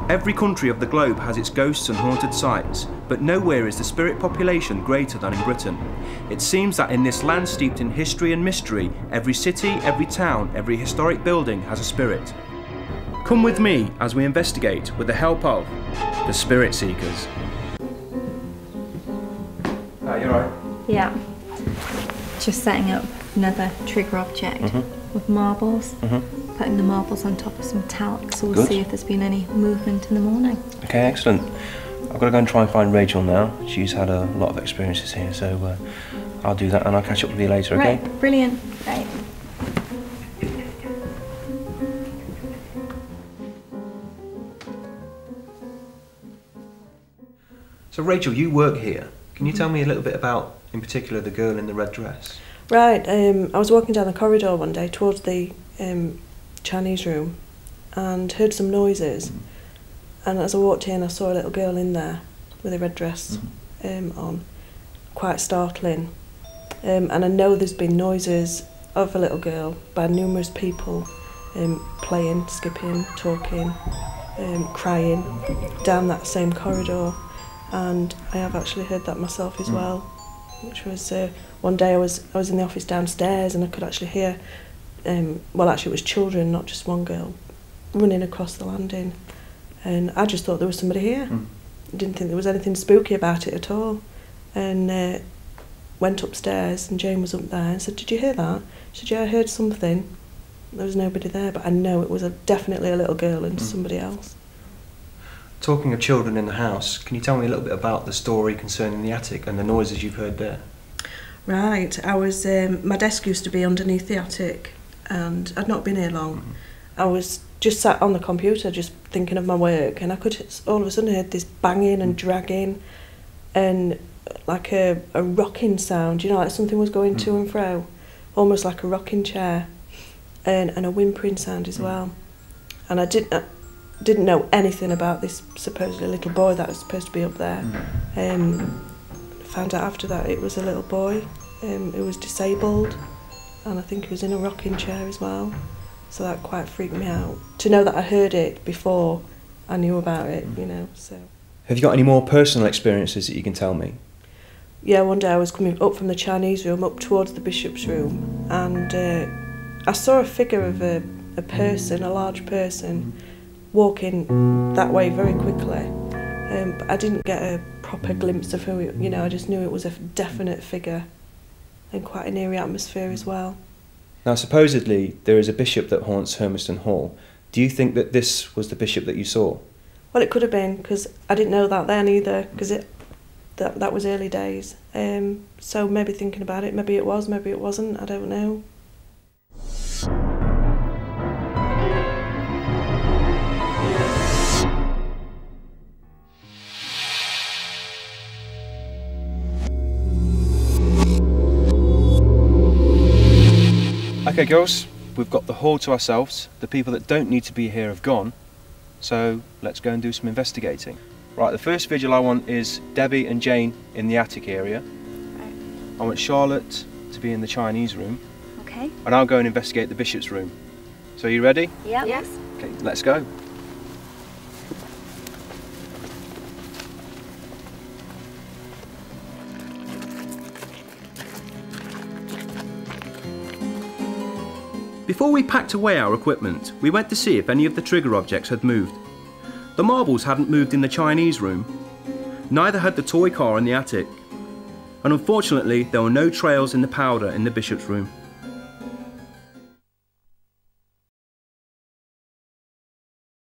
Every country of the globe has its ghosts and haunted sites, but nowhere is the spirit population greater than in Britain. It seems that in this land steeped in history and mystery, every city, every town, every historic building has a spirit. Come with me as we investigate with the help of the Spirit Seekers. You alright? Yeah. Just setting up another trigger object with marbles. Putting the marbles on top of some talc, so we'll see if there's been any movement in the morning. Okay, excellent. I've got to go and try and find Rachel now. She's had a lot of experiences here, so I'll do that and I'll catch up with you later, okay? Right, brilliant. Right. So Rachel, you work here. Can you tell me a little bit about, in particular, the girl in the red dress? Right, I was walking down the corridor one day towards the Chinese room and heard some noises, and as I walked in I saw a little girl in there with a red dress on, quite startling, and I know there's been noises of a little girl by numerous people playing, skipping, talking, crying down that same corridor, and I have actually heard that myself as well, which was one day I was in the office downstairs and I could actually hear well, actually it was children, not just one girl, running across the landing, and I just thought there was somebody here. I didn't think there was anything spooky about it at all, and went upstairs and Jane was up there and said, "Did you hear that?" She said, "Yeah, I heard something." There was nobody there, but I know it was definitely a little girl and somebody else. Talking of children in the house, can you tell me a little bit about the story concerning the attic and the noises you've heard there? Right, I was, my desk used to be underneath the attic, and I'd not been here long. I was just sat on the computer just thinking of my work, and I could all of a sudden heard this banging and dragging and like a rocking sound, you know, like something was going to and fro, almost like a rocking chair, and a whimpering sound as well. And I didn't know anything about this supposedly little boy that was supposed to be up there. Found out after that it was a little boy who was disabled, and I think he was in a rocking chair as well, so that quite freaked me out to know that I heard it before I knew about it, you know. So have you got any more personal experiences that you can tell me? Yeah, one day I was coming up from the Chinese room up towards the bishop's room, and I saw a figure of a person, a large person, walking that way very quickly, but I didn't get a proper glimpse of who it, you know, I just knew it was a definite figure, and quite an eerie atmosphere as well. Now supposedly there is a bishop that haunts Hermiston Hall. Do you think that this was the bishop that you saw? Well, it could have been, because I didn't know that then either, because that was early days. So maybe thinking about it, maybe it was, maybe it wasn't, I don't know. Okay girls, we've got the hall to ourselves. The people that don't need to be here have gone, so let's go and do some investigating. Right, the first vigil I want is Debbie and Jane in the attic area. Right. I want Charlotte to be in the Chinese room. Okay. And I'll go and investigate the bishop's room. So are you ready? Yep. Yes. Okay, let's go. Before we packed away our equipment, we went to see if any of the trigger objects had moved. The marbles hadn't moved in the Chinese room, neither had the toy car in the attic, and unfortunately there were no trails in the powder in the bishop's room.